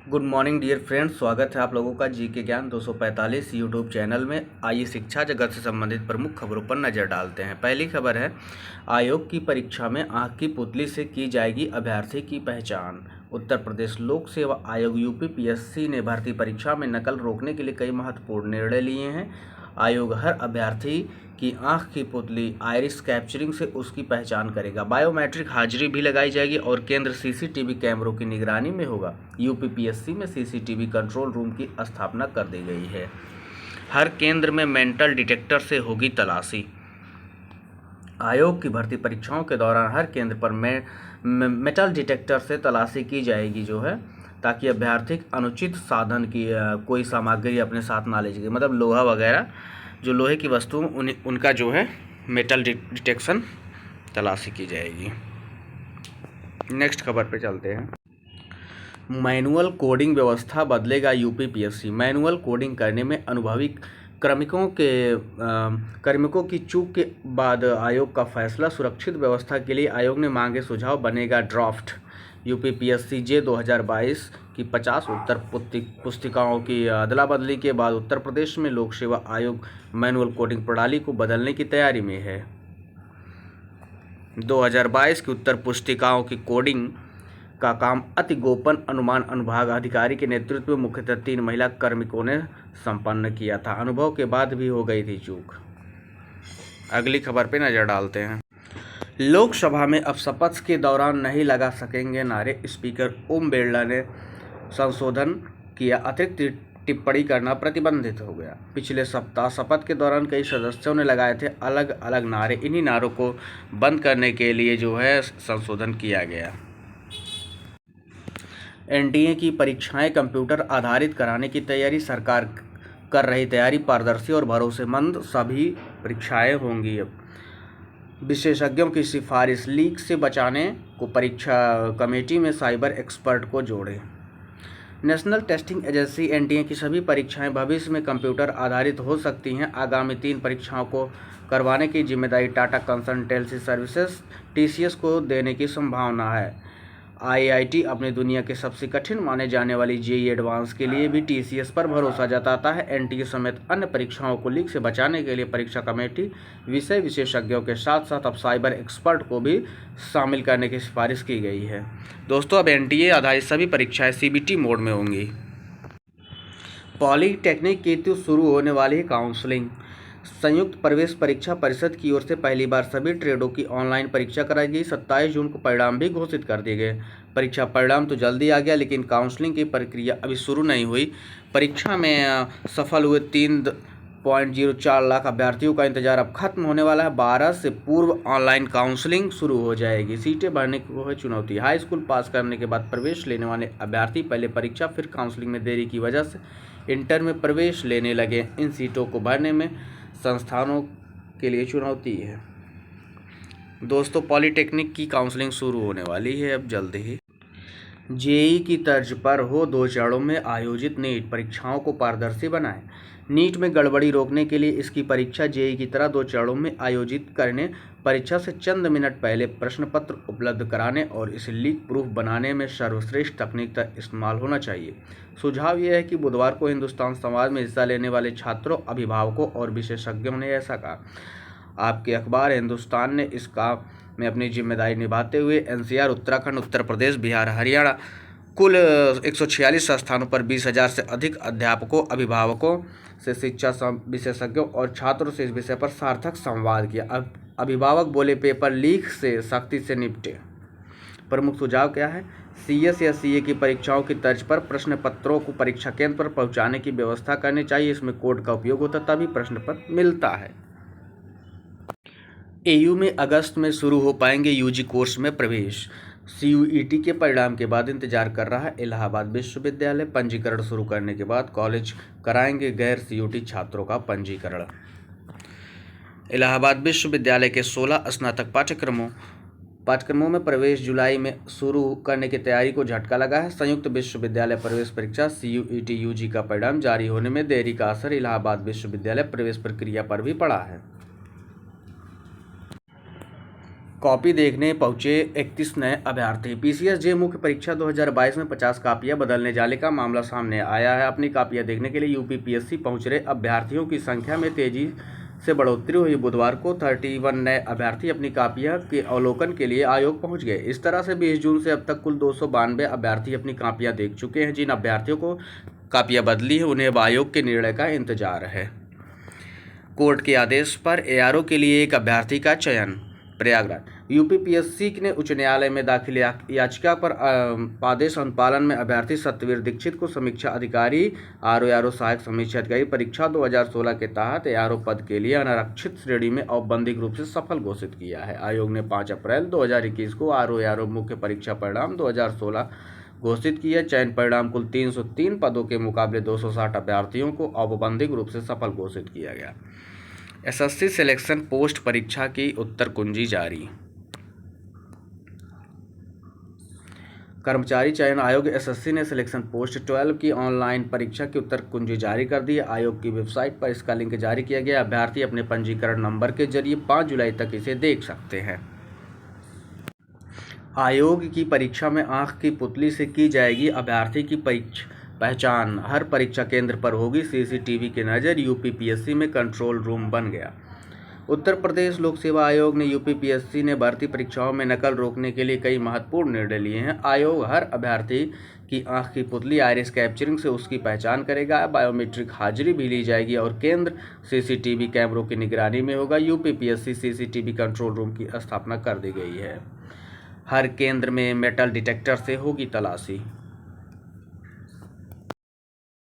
Good morning dear friends, स्वागत है आप लोगों का जी के ज्ञान 245 यूट्यूब चैनल में। आइए शिक्षा जगत से संबंधित प्रमुख खबरों पर नज़र डालते हैं। पहली खबर है, आयोग की परीक्षा में आँख की पुतली से की जाएगी अभ्यर्थी की पहचान। उत्तर प्रदेश लोक सेवा आयोग यूपी-पीएससी ने भर्ती परीक्षा में नकल रोकने के लिए कई महत्वपूर्ण निर्णय लिए हैं। आयोग हर अभ्यर्थी की आंख की पुतली आइरिस कैप्चरिंग से उसकी पहचान करेगा। बायोमेट्रिक हाजिरी भी लगाई जाएगी और केंद्र सीसीटीवी कैमरों की निगरानी में होगा। यूपीपीएससी में सीसीटीवी कंट्रोल रूम की स्थापना कर दी गई है। हर केंद्र में मेंटल डिटेक्टर से होगी तलाशी। आयोग की भर्ती परीक्षाओं के दौरान हर केंद्र पर मेटल डिटेक्टर से तलाशी की जाएगी ताकि अभ्यर्थी अनुचित साधन की कोई सामग्री अपने साथ ना ले जाए, मतलब लोहा वगैरह जो लोहे की वस्तु उनका मेटल डिटेक्शन तलाशी की जाएगी। नेक्स्ट खबर पे चलते हैं। मैनुअल कोडिंग व्यवस्था बदलेगा यूपीपीएससी। मैनुअल कोडिंग करने में अनुभवी कार्मिकों की चूक के बाद आयोग का फैसला। सुरक्षित व्यवस्था के लिए आयोग ने मांगे सुझाव, बनेगा ड्राफ्ट। यूपीपीएससी जे 2022 की 50 उत्तर पुस्तिकाओं की अदला बदली के बाद उत्तर प्रदेश में लोक सेवा आयोग मैनुअल कोडिंग प्रणाली को बदलने की तैयारी में है। 2022 की उत्तर पुस्तिकाओं की कोडिंग का काम अति गोपन अनुमान अनुभाग अधिकारी के नेतृत्व में मुख्यतः 3 महिला कार्मिकों ने संपन्न किया था। अनुभव के बाद भी हो गई थी चूक। अगली खबर पे नजर डालते हैं। लोकसभा में अब शपथ के दौरान नहीं लगा सकेंगे नारे। स्पीकर ओम बिरला ने संशोधन किया, अतिरिक्त टिप्पणी करना प्रतिबंधित हो गया। पिछले सप्ताह शपथ के दौरान कई सदस्यों ने लगाए थे अलग अलग नारे। इन्हीं नारों को बंद करने के लिए संशोधन किया गया। एनडीए की परीक्षाएं कंप्यूटर आधारित कराने की तैयारी। सरकार कर रही तैयारी, पारदर्शी और भरोसेमंद सभी परीक्षाएं होंगी। अब विशेषज्ञों की सिफारिश, लीक से बचाने को परीक्षा कमेटी में साइबर एक्सपर्ट को जोड़े। नेशनल टेस्टिंग एजेंसी एनटीए की सभी परीक्षाएं भविष्य में कंप्यूटर आधारित हो सकती हैं। आगामी 3 परीक्षाओं को करवाने की जिम्मेदारी टाटा कंसल्टेंसी सर्विसेज टीसीएस को देने की संभावना है। आईआईटी अपनी दुनिया के सबसे कठिन माने जाने वाली जेईई एडवांस के लिए भी टीसीएस पर भरोसा जताता है। एनटीए समेत अन्य परीक्षाओं को लीक से बचाने के लिए परीक्षा कमेटी विषय विशेषज्ञों के साथ साथ अब साइबर एक्सपर्ट को भी शामिल करने की सिफारिश की गई है। दोस्तों, अब एनटीए आधारित सभी परीक्षाएं सीबीटी मोड में होंगी। पॉलीटेक्निक की शुरू होने वाली काउंसलिंग। संयुक्त प्रवेश परीक्षा परिषद की ओर से पहली बार सभी ट्रेडों की ऑनलाइन परीक्षा कराई गई। 27 जून को परिणाम भी घोषित कर दिए गए। परीक्षा परिणाम तो जल्दी आ गया, लेकिन काउंसलिंग की प्रक्रिया अभी शुरू नहीं हुई। परीक्षा में सफल हुए 3.04 लाख अभ्यर्थियों का इंतजार अब खत्म होने वाला है। 12 से पूर्व ऑनलाइन काउंसलिंग शुरू हो जाएगी। सीटें भरने की है चुनौती। हाई स्कूल पास करने के बाद प्रवेश लेने वाले अभ्यर्थी पहले परीक्षा फिर काउंसलिंग में देरी की वजह से इंटर में प्रवेश लेने लगे। इन सीटों को भरने में संस्थानों के लिए चुनौती है। दोस्तों, पॉलीटेक्निक की काउंसलिंग शुरू होने वाली है अब जल्द ही। जेईई की तर्ज पर हो 2 चरणों में आयोजित नीट परीक्षाओं को पारदर्शी बनाएं। नीट में गड़बड़ी रोकने के लिए इसकी परीक्षा जेईई की तरह 2 चरणों में आयोजित करने, परीक्षा से चंद मिनट पहले प्रश्न पत्र उपलब्ध कराने और इसे लीक प्रूफ बनाने में सर्वश्रेष्ठ तकनीक का इस्तेमाल होना चाहिए। सुझाव यह है कि बुधवार को हिंदुस्तान संवाद में हिस्सा लेने वाले छात्रों, अभिभावकों और विशेषज्ञों ने ऐसा कहा। आपके अखबार हिंदुस्तान ने इस काम में अपनी जिम्मेदारी निभाते हुए एनसीआर, उत्तराखंड, उत्तर प्रदेश, बिहार, हरियाणा कुल 146 स्थानों पर 20,000 से अधिक अध्यापकों, अभिभावकों से शिक्षा विशेषज्ञों और छात्रों से इस विषय पर सार्थक संवाद किया। अब अभिभावक बोले, पेपर लीक से सख्ती से निपटे। प्रमुख सुझाव क्या है? सीएस या सीए की परीक्षाओं की तर्ज पर प्रश्न पत्रों को परीक्षा केंद्र पर पहुंचाने की व्यवस्था करनी चाहिए। इसमें कोड का उपयोग होता तभी प्रश्न पत्र मिलता है। एयू में अगस्त में शुरू हो पाएंगे यूजी कोर्स में प्रवेश। सीयूईटी के परिणाम के बाद इंतजार कर रहा है इलाहाबाद विश्वविद्यालय। पंजीकरण शुरू करने के बाद कॉलेज कराएंगे गैर सीयूटी छात्रों का पंजीकरण। इलाहाबाद विश्वविद्यालय के 16 स्नातक पाठ्यक्रमों में प्रवेश जुलाई में शुरू करने की तैयारी को झटका लगा है। संयुक्त विश्वविद्यालय प्रवेश परीक्षा सीयूईटी यूजी का परिणाम जारी होने में देरी का असर इलाहाबाद विश्वविद्यालय प्रवेश प्रक्रिया पर भी पड़ा है। कॉपी देखने पहुंचे 31 नए अभ्यर्थी। पीसीएसजे मुख्य परीक्षा 2022 में 50 कापियां बदलने जाने का मामला सामने आया है। अपनी कापियां देखने के लिए यूपीपीएससी पहुंच रहे अभ्यर्थियों की संख्या में तेजी से बढ़ोतरी हुई। बुधवार को 31 नए अभ्यर्थी अपनी कापियां के अवलोकन के लिए आयोग पहुंच गए। इस तरह से 20 जून से अब तक कुल 292 अभ्यर्थी अपनी कापियां देख चुके हैं। जिन अभ्यर्थियों को कापियां बदली है उन्हें अब आयोग के निर्णय का इंतजार है। कोर्ट के आदेश पर एआरओ के लिए एक अभ्यर्थी का चयन। प्रयागराज यूपीपीएससी ने उच्च न्यायालय में दाखिल याचिका पर आदेश अनुपालन में अभ्यर्थी सत्यवीर दीक्षित को समीक्षा अधिकारी आरओ सहायक समीक्षा अधिकारी परीक्षा 2016 के तहत एआरओ पद के लिए अनारक्षित श्रेणी में औपबंधिक रूप से सफल घोषित किया है। आयोग ने 5 अप्रैल 2021 को आरओ मुख्य परीक्षा परिणाम 2016 घोषित किया। चयन परिणाम कुल 303 पदों के मुकाबले 260 अभ्यर्थियों को औपबंधिक रूप से सफल घोषित किया गया। एसएससी सिलेक्शन पोस्ट परीक्षा की उत्तर कुंजी जारी। कर्मचारी चयन आयोग एसएससी ने सिलेक्शन पोस्ट 12 की ऑनलाइन परीक्षा की उत्तर कुंजी जारी कर दी है। आयोग की वेबसाइट पर इसका लिंक जारी किया गया। अभ्यर्थी अपने पंजीकरण नंबर के जरिए 5 जुलाई तक इसे देख सकते हैं। आयोग की परीक्षा में आंख की पुतली से की जाएगी अभ्यर्थी की पहचान। हर परीक्षा केंद्र पर होगी सीसीटीवी की नज़र। यूपीपीएससी में कंट्रोल रूम बन गया। उत्तर प्रदेश लोक सेवा आयोग ने यूपीपीएससी ने भर्ती परीक्षाओं में नकल रोकने के लिए कई महत्वपूर्ण निर्णय लिए हैं। आयोग हर अभ्यर्थी की आंख की पुतली आइरिस कैप्चरिंग से उसकी पहचान करेगा। बायोमेट्रिक हाजिरी भी ली जाएगी और केंद्र सीसीटीवी कैमरों की निगरानी में होगा। यूपीपीएससी सीसीटीवी कंट्रोल रूम की स्थापना कर दी गई है। हर केंद्र में मेटल डिटेक्टर से होगी तलाशी।